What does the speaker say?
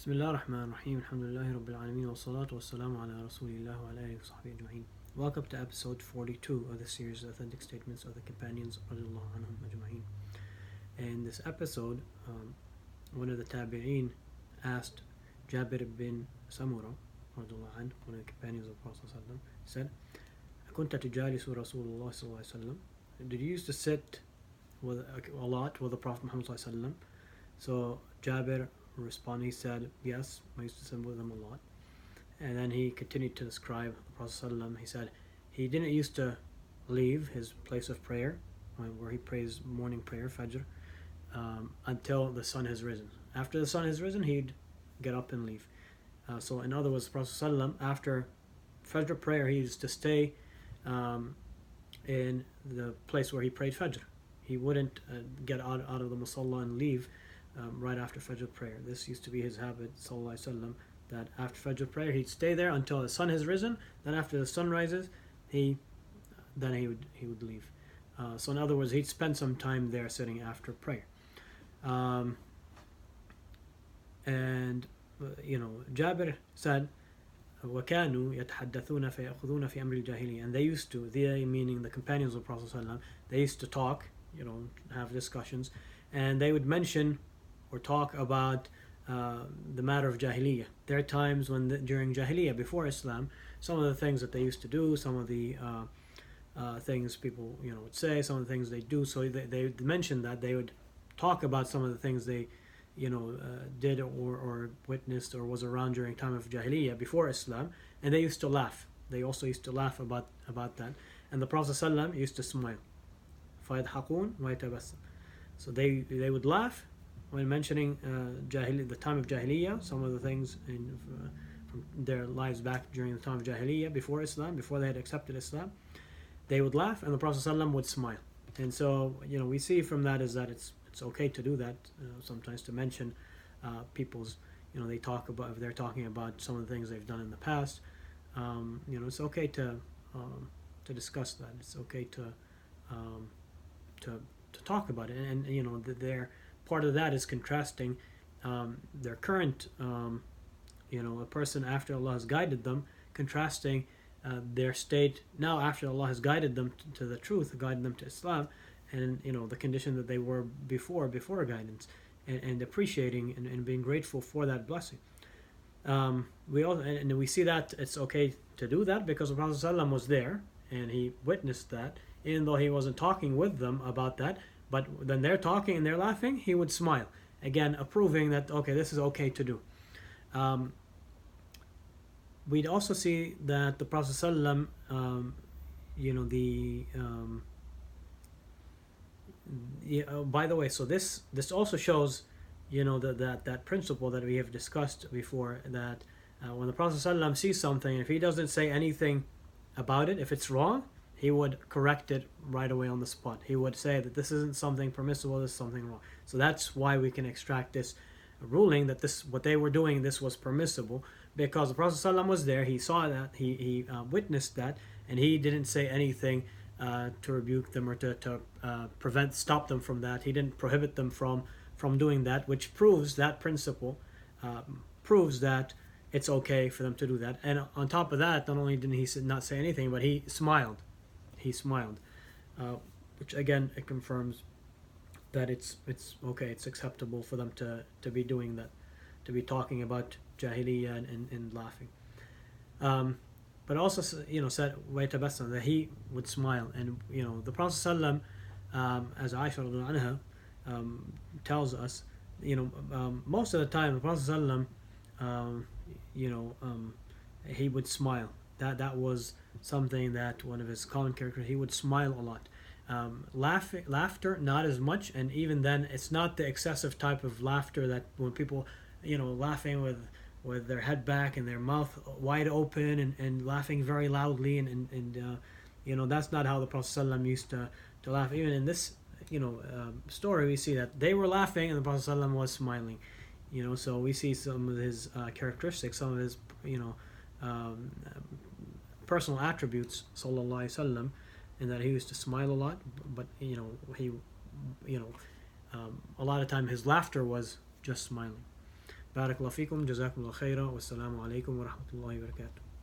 بسم الله الرحمن الرحيم الحمد لله رب العالمين والصلاة والسلام على رسول الله وعلى آله وصحبه أجمعين. Welcome to episode 42 of the series Authentic Statements of the Companions الله عنهم أجمعين. In this episode, one of the tabi'een asked Jabir bin Samurah الله عنه, one of the companions of the Prophet ﷺ, said, كنت تجالس رسول الله صلى الله عليه وسلم? Did you used to sit with a lot with the Prophet Muhammad صلى الله عليه وسلم? So Jabir responded, he said, yes, I used to sit with him a lot. And then he continued to describe the Prophet ﷺ. He said he didn't used to leave his place of prayer, where he prays morning prayer, Fajr, until the sun has risen. After the sun has risen, he'd get up and leave. So in other words, the Prophet ﷺ, after Fajr prayer, he used to stay in the place where he prayed Fajr. He wouldn't get out of the Musalla and leave right after Fajr prayer. This used to be his habit, sallallahu alaihi wasallam, that after Fajr prayer he'd stay there until the sun has risen. Then after the sun rises, he would leave. So in other words, he'd spend some time there sitting after prayer. Jabir said, وَكَانُوا يَتَحَدَّثُونَ فَيَأْخُذُونَ فِي أَمْرِ الْجَاهِلِيَّةِ, and they used to, they meaning the companions of the Prophet ﷺ, they used to talk, have discussions, and they would mention or talk about the matter of Jaahiliyyah. There are times when during Jaahiliyyah, before Islam, some of the things that they used to do, some of the things people would say, some of the things they do. So they mentioned that they would talk about some of the things they did or witnessed or was around during time of Jaahiliyyah before Islam, and they used to laugh. They also used to laugh about that, and the Prophet ﷺ used to smile. فَيَضْحَكُونَ وَيَتَبَسَّمُ. So they would laugh when mentioning the time of Jaahiliyyah, some of the things from their lives back during the time of Jaahiliyyah, before Islam, before they had accepted Islam. They would laugh, and the Prophet ﷺ would smile. And so we see from that is that it's okay to do that sometimes, to mention people's, they talk about, if they're talking about some of the things they've done in the past, it's okay to discuss that. It's okay to talk about it, and their part of that is contrasting their current, a person after Allah has guided them, contrasting their state now after Allah has guided them to the truth, guided them to Islam, and the condition that they were before guidance, and appreciating and being grateful for that blessing. We see that it's okay to do that because the Prophet ﷺ was there and he witnessed that, even though he wasn't talking with them about that. But then they're talking and they're laughing, he would smile, again approving that okay, this is okay to do. We'd also see that the Prophet ﷺ, by the way, so this also shows, that principle that we have discussed before, that when the Prophet ﷺ sees something, if he doesn't say anything about it, if it's wrong, he would correct it right away on the spot. He would say that this isn't something permissible, this is something wrong. So that's why we can extract this ruling that what they were doing, this was permissible, because the Prophet ﷺ was there, he saw that, he witnessed that, and he didn't say anything to rebuke them or to stop them from that. He didn't prohibit them from doing that, which proves that principle, proves that it's okay for them to do that. And on top of that, not only did he not say anything, but he smiled. Which again, it confirms that it's okay, it's acceptable for them to be doing that, to be talking about Jaahiliyyah and laughing. But also, said وَيَتَبَسَّمُ, that he would smile. And the Prophet ﷺ, as Aisha radiallahu anha tells us, most of the time the Prophet ﷺ, he would smile. That was something that one of his common characters, he would smile a lot. Laughter, not as much, and even then, it's not the excessive type of laughter that when people, laughing with their head back and their mouth wide open and laughing very loudly, and that's not how the Prophet ﷺ used to laugh. Even in this, story, we see that they were laughing and the Prophet ﷺ was smiling. So we see some of his characteristics, some of his, personal attributes, sallallahu alaihi wasallam, in that he used to smile a lot, but he a lot of time his laughter was just smiling. بارك الله فيكم، جزاكم الله خيرا، والسلام عليكم ورحمة الله وبركاته.